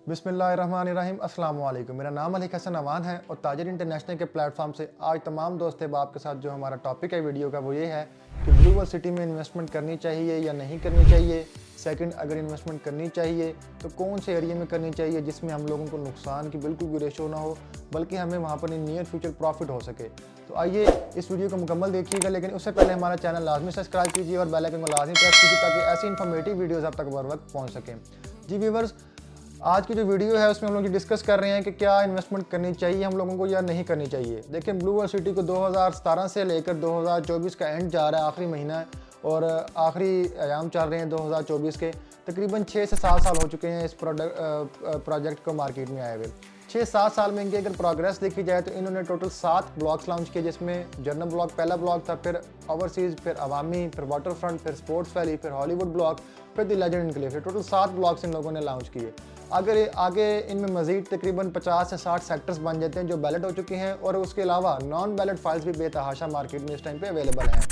बिस्मिल्लाहिर्रहमानिर्रहीम अस्सलाम वालेकुम। मेरा नाम अली हसन अमान है और ताजिर इंटरनेशनल के प्लेटफॉर्म से आज तमाम दोस्त अहबाब के साथ जो हमारा टॉपिक है वीडियो का वो ये है कि ब्लू वर्ल्ड सिटी में इन्वेस्टमेंट करनी चाहिए या नहीं करनी चाहिए। सेकंड, अगर इन्वेस्टमेंट करनी चाहिए तो कौन से एरिया में करनी चाहिए जिसमें हम लोगों को नुकसान की बिल्कुल भी रेशो ना हो, बल्कि हमें वहाँ पर इन नियर फ्यूचर प्रॉफिट हो सके। तो आइए इस वीडियो को मुकम्मल देखिएगा, लेकिन उससे पहले हमारा चैनल लाजमी सब्सक्राइब कीजिए और बेल आइकन को लाजमी प्रेस कीजिए ताकि ऐसी इन्फॉर्मेटिव वीडियोज़ आप तक बर वक्त पहुँच सकें। जी व्यूवर्स, आज की जो वीडियो है उसमें हम लोग डिस्कस कर रहे हैं कि क्या इन्वेस्टमेंट करनी चाहिए हम लोगों को या नहीं करनी चाहिए। देखिए, ब्लू वर्ल्ड सिटी को 2017 से लेकर 2024 का एंड जा रहा है, आखिरी महीना है और आखिरी अयाम चल रहे हैं 2024 के। तकरीबन 6 से 7 साल हो चुके हैं इस प्रोजेक्ट को मार्केट में आए हुए। 6-7 साल में इनकी अगर प्रोग्रेस देखी जाए तो इन्होंने टोटल 7 ब्लॉक्स लॉन्च किए, जिसमें जनरल ब्लॉक पहला ब्लॉक था, फिर ओवरसीज़, फिर अवामी, फिर वाटर फ्रंट, फिर स्पोर्ट्स वैली, फिर हॉलीवुड ब्लॉक, फिर the legend enclave. Total 7 blocks इन लोगों ने लॉन्च किए। अगर आगे इनमें मजीद तकरीबन 50 से 60 सेक्टर्स बन जाते हैं जो बैलेट हो चुके हैं, और उसके अलावा नॉन बैलेट फाइल्स भी बेतहाशा मार्केट में इस टाइम पे अवेलेबल हैं।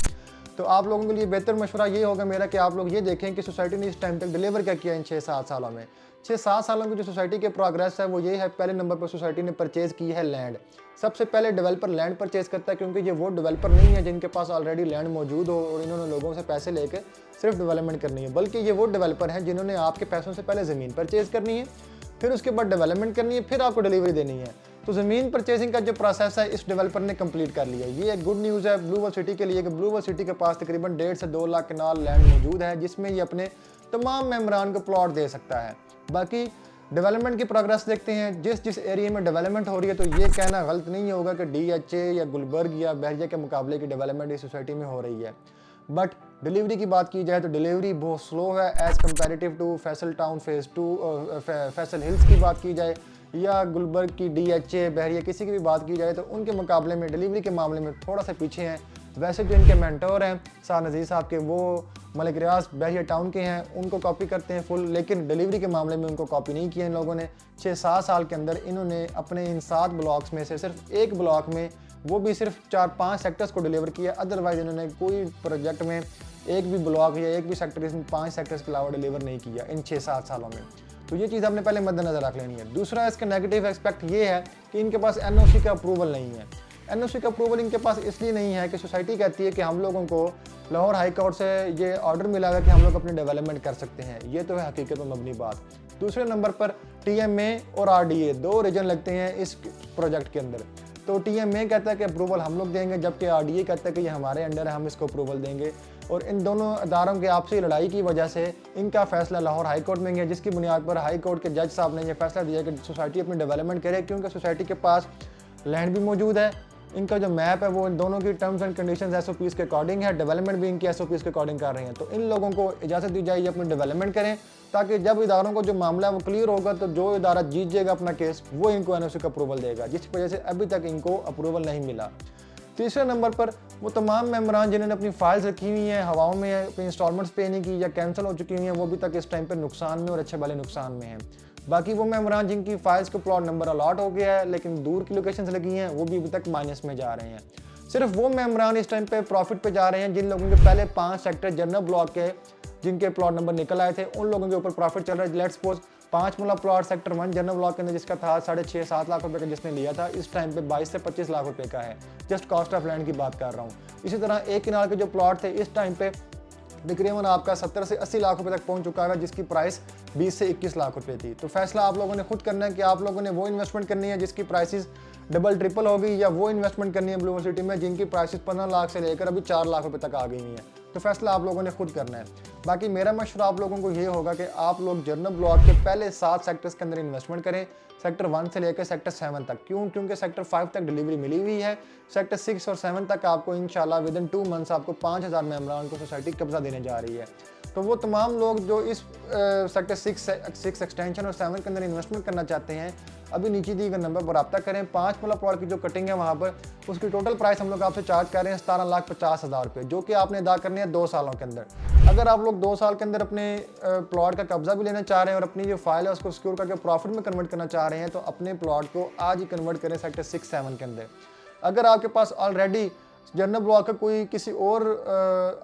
तो आप लोगों के लिए बेहतर मशवरा ये होगा मेरा कि आप लोग ये देखें कि सोसाइटी ने इस टाइम तक डिलीवर क्या किया इन 6-7 सालों में। 6-7 सालों की जो सोसाइटी के प्रोग्रेस है वो ये है, पहले नंबर पर सोसाइटी ने परचेज़ की है लैंड। सबसे पहले डेवलपर लैंड परचेज़ करता है, क्योंकि ये वो डेवलपर नहीं है जिनके पास ऑलरेडी लैंड मौजूद हो और इन्होंने लोगों से पैसे लेकर सिर्फ डेवलपमेंट करनी है, बल्कि ये वो डेवलपर हैं जिन्होंने आपके पैसों से पहले ज़मीन परचेज़ करनी है, फिर उसके बाद डेवलपमेंट करनी है, फिर आपको डिलीवरी देनी है। तो ज़मीन परचेजिंग का जो प्रोसेस है इस डेवलपर ने कंप्लीट कर लिया। ये एक गुड न्यूज़ है ब्लू वर्ल्ड सिटी के लिए कि ब्लू वर्ल्ड सिटी के पास तकरीबन 1.5 से 2 लाख कनाल लैंड मौजूद है, जिसमें ये अपने तमाम मेंबरान को प्लॉट दे सकता है। बाकी डेवलपमेंट की प्रोग्रेस देखते हैं। जिस एरिया में डेवलपमेंट हो रही है, तो ये कहना गलत नहीं होगा कि DHA या गुलबर्ग या बहरिया के मुकाबले की डेवलपमेंट इस सोसाइटी में हो रही है। बट डिलीवरी की बात की जाए तो डिलीवरी बहुत स्लो है as comparative to Faisal town phase 2, Faisal hills की बात की जाए या गुलबर्ग की, DHA, बहरिया, किसी की भी बात की जाए तो उनके मुकाबले में डिलीवरी के मामले में थोड़ा सा पीछे हैं। वैसे जो इनके मेंटोर हैं सार नज़ीर साहब के, वो मलिक रियाज बहरिया टाउन के हैं, उनको कॉपी करते हैं फुल, लेकिन डिलीवरी के मामले में उनको कॉपी नहीं किया इन लोगों ने। 6-7 साल के अंदर इन्होंने अपने इन 7 ब्लॉक्स में से सिर्फ एक ब्लॉक में, वो भी सिर्फ 4-5 सेक्टर्स को डिलीवर किया। अदरवाइज इन्होंने कोई प्रोजेक्ट में एक भी ब्लॉक या एक भी सेक्टर इन 5 सेक्टर्स के अलावा डिलीवर नहीं किया इन 6-7 सालों में। तो ये चीज़ आपने पहले मद्देनजर रख लेनी है। दूसरा इसका नेगेटिव एस्पेक्ट ये है कि इनके पास NOC का अप्रूवल नहीं है। NOC का अप्रूवल इनके पास इसलिए नहीं है कि सोसाइटी कहती है कि हम लोगों को लाहौर हाई कोर्ट से ये ऑर्डर मिला है कि हम लोग अपनी डेवलपमेंट कर सकते हैं। ये तो है हकीकत में मबनी बात। दूसरे नंबर पर TMA और RDA 2 रीजन लगते हैं इस प्रोजेक्ट के अंदर। तो TMA कहता है कि अप्रूवल हम लोग देंगे, जबकि RDA कहता है कि ये हमारे अंडर है, हम इसको अप्रूवल देंगे। और इन दोनों अदारों के आपसी लड़ाई की वजह से इनका फैसला लाहौर हाई कोर्ट में गया, जिसकी बुनियाद पर हाई कोर्ट के जज साहब ने यह फैसला दिया कि सोसाइटी अपनी डेवलपमेंट करे, क्योंकि सोसाइटी के पास लैंड भी मौजूद है। इनका जो मैप है वो इन दोनों की टर्म्स एंड कंडीशंस SOPs के अकॉर्डिंग है, डेवलपमेंट भी इनकी SOPs के अकॉर्डिंग कर रहे हैं। तो इन लोगों को इजाज़त दी जाए ये अपनी डेवलपमेंट करें, ताकि जब इदारों को जो मामला है वो क्लियर होगा तो जो इदारा जीत जाएगा अपना केस वो इनको NOC का अप्रूवल देगा, जिसकी वजह से अभी तक इनको अप्रूवल नहीं मिला। तीसरे नंबर पर वो तमाम मेंबरान जिन्होंने अपनी फाइल्स रखी हुई हैं हवाओं में, अपनी इंस्टॉलमेंट्स पे नहीं की या कैंसिल हो चुकी हुई हैं, वो भी तक इस टाइम पर नुकसान में और अच्छे वाले नुकसान में हैं। बाकी वो मेंबरान जिनकी फाइल्स को प्लॉट नंबर अलॉट हो गया है लेकिन दूर की लोकेशंस लगी हैं, वो भी अभी तक माइनस में जा रहे हैं। सिर्फ वो मेंबरान इस टाइम पे प्रॉफिट पे जा रहे हैं जिन लोगों के पहले 5 सेक्टर जनरल ब्लॉक के जिनके प्लॉट नंबर निकल आए थे, उन लोगों के ऊपर प्रॉफिट चल रहा है। लेट्स सपोज 5 वाला प्लॉट सेक्टर 1 जनरल ब्लॉक के अंदर जिसका था 6.5-7 लाख रुपए का जिसने लिया था, इस टाइम पे 22 से 25 लाख रुपए का है। जस्ट कॉस्ट ऑफ लैंड की बात कर रहा हूँ। इसी तरह एक किनाल के जो प्लॉट थे इस टाइम पे तकरीबन आपका 70 से 80 लाख रुपए तक पहुंच चुका है, जिसकी प्राइस 20 से 21 लाख रुपए थी। तो फैसला आप लोगों ने खुद करना है कि आप लोगों ने वो इन्वेस्टमेंट करनी है जिसकी प्राइसेस डबल ट्रिपल हो गई, या वो इन्वेस्टमेंट करनी है ब्लू वर्ल्ड सिटी में जिनकी प्राइसेस 15 लाख से लेकर अभी 4 लाख रुपए तक आ गई हैं। तो फैसला आप लोगों ने खुद करना है। बाकी मेरा मशवरा आप लोगों को ये होगा कि आप लोग जनरल ब्लॉक के पहले 7 सेक्टर्स के अंदर इन्वेस्टमेंट करें, सेक्टर 1 से लेकर सेक्टर 7 तक। क्योंकि सेक्टर 5 तक डिलीवरी मिली हुई है। सेक्टर 6 और 7 तक आपको इंशाल्लाह विद इन 2 मंथ्स आपको 5000 मेंबरान को सोसाइटी कब्जा देने जा रही है। तो वो तमाम लोग जो इस सेक्टर 6 एक्सटेंशन और 7 के अंदर इन्वेस्टमेंट करना चाहते हैं, अभी नीचे दी गए नंबर पर रब्ता करें। 5 वाला प्लॉट की जो कटिंग है वहाँ पर उसकी टोटल प्राइस हम लोग आपसे चार्ज कर रहे हैं 17,50,000 रुपये, जो कि आपने अदा करने हैं 2 सालों के अंदर। अगर आप लोग 2 साल के अंदर अपने प्लॉट का कब्जा भी लेना चाह रहे हैं और अपनी जो फाइल है उसको सिक्योर करके प्रॉफिट में कन्वर्ट करना चाह रहे हैं, तो अपने प्लॉट को आज ही कन्वर्ट करें सेक्टर 6-7 के अंदर। अगर आपके पास ऑलरेडी जनरल ब्लॉक का कोई किसी और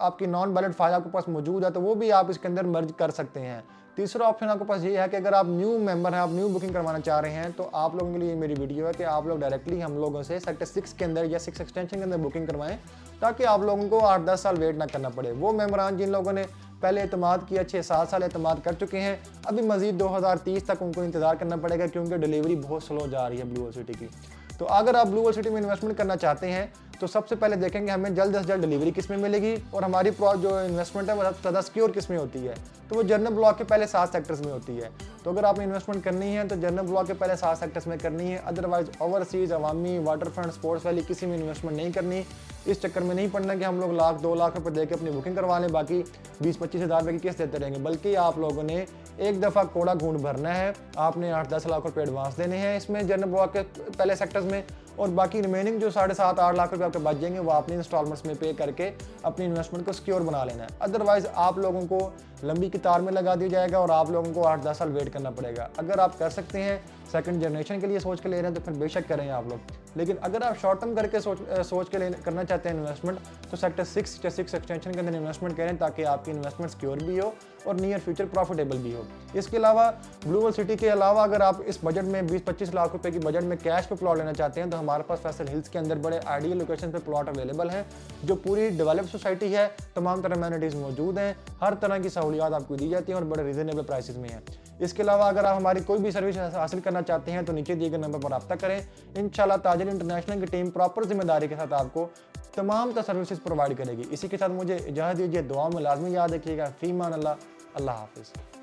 आपकी नॉन बैलेट फाइल आपके पास मौजूद है, तो वो भी आप इसके अंदर मर्ज कर सकते हैं। तीसरा ऑप्शन आपके पास ये है कि अगर आप न्यू मेंबर हैं, आप न्यू बुकिंग करवाना चाह रहे हैं, तो आप लोगों के लिए मेरी वीडियो है कि आप लोग डायरेक्टली हम लोगों से सेक्टर 6 के अंदर या 6 एक्सटेंशन के अंदर बुकिंग करवाएं, ताकि आप लोगों को 8-10 साल वेट ना करना पड़े। वो मेंबरान जिन लोगों ने पहले एतमाद किया, 6-7 साल एतमाद कर चुके हैं, अभी मजीद 2030 तक उनको इंतजार करना पड़ेगा, क्योंकि डिलीवरी बहुत स्लो जा रही है ब्लू वर्ल्ड सिटी की। तो अगर आप ब्लू वर्ल्ड सिटी में इन्वेस्टमेंट करना चाहते हैं, तो सबसे पहले देखेंगे हमें जल्द से जल्द डिलीवरी किस में मिलेगी, और हमारी जो इन्वेस्टमेंट है वो सबसे ज़्यादा सिक्योर किस में होती है। तो वो जनरल ब्लॉक के पहले 7 सेक्टर्स में होती है। तो अगर आपने इन्वेस्टमेंट करनी है तो जनरल ब्लॉक के पहले 7 सेक्टर्स में करनी है। अदरवाइज ओवरसीज, अवामी, वाटर फ्रंट, स्पोर्ट्स वैली किसी में इन्वेस्टमेंट नहीं करनी। इस चक्कर में नहीं पड़ना कि हम लोग 1-2 लाख रुपए देकर अपनी बुकिंग करवा लें, बाकी 20-25 हज़ार रुपये की किस्त देते रहेंगे। बल्कि आप लोगों ने एक दफ़ा कोड़ा घूंट भरना है, आपने 8-10 लाख रुपए एडवांस देने हैं इसमें जनरल ब्लॉक के पहले सेक्टर्स में, और बाकी रिमेनिंग जो 7.5-8 लाख रुपए आपके बच जाएंगे वो आपने इंस्टॉलमेंट्स में पे करके अपनी इन्वेस्टमेंट को सिक्योर बना लेना है। अदरवाइज आप लोगों को लंबी कतार में लगा दिया जाएगा और आप लोगों को 8-10 साल वेट करना पड़ेगा। अगर आप कर सकते हैं, सेकंड जनरेशन के लिए सोच के ले रहे हैं, तो फिर बेशक करें आप लोग। लेकिन अगर आप शॉर्ट टर्म करके सोच के करना चाहते हैं इन्वेस्टमेंट, तो सेक्टर 6 या 6 एक्सटेंशन के अंदर इन्वेस्टमेंट करें, ताकि आपकी इन्वेस्टमेंट सिक्योर भी हो और नियर फ्यूचर प्रॉफिटेबल भी हो। इसके अलावा ब्लू वर्ल्ड सिटी के अलावा अगर आप इस बजट में 20-25 लाख रुपए की बजट में कैश पे प्लॉट लेना चाहते हैं, तो हमारे पास फैसल हिल्स के अंदर बड़े आइडियल लोकेशन पे प्लॉट अवेलेबल हैं, जो पूरी डेवलप्ड सोसाइटी है, तमाम तरह अमेनिटीज़ मौजूद हैं, हर तरह की सहूलियात आपको दी जाती हैं और बड़े रीजनेबल प्राइसेस में हैं। इसके अलावा अगर आप हमारी कोई भी सर्विस हासिल करना चाहते हैं, तो नीचे दिए गए नंबर पर रब्ता करें। इंशाल्लाह ताजिर इंटरनेशनल की टीम प्रॉपर जिम्मेदारी के साथ आपको तमाम सर्विसेज प्रोवाइड करेगी। इसी के साथ मुझे इजाज़त दीजिए, दुआ में लाजमी याद रखिएगा। फीमान अल्लाह, अल्लाह हाफिज़।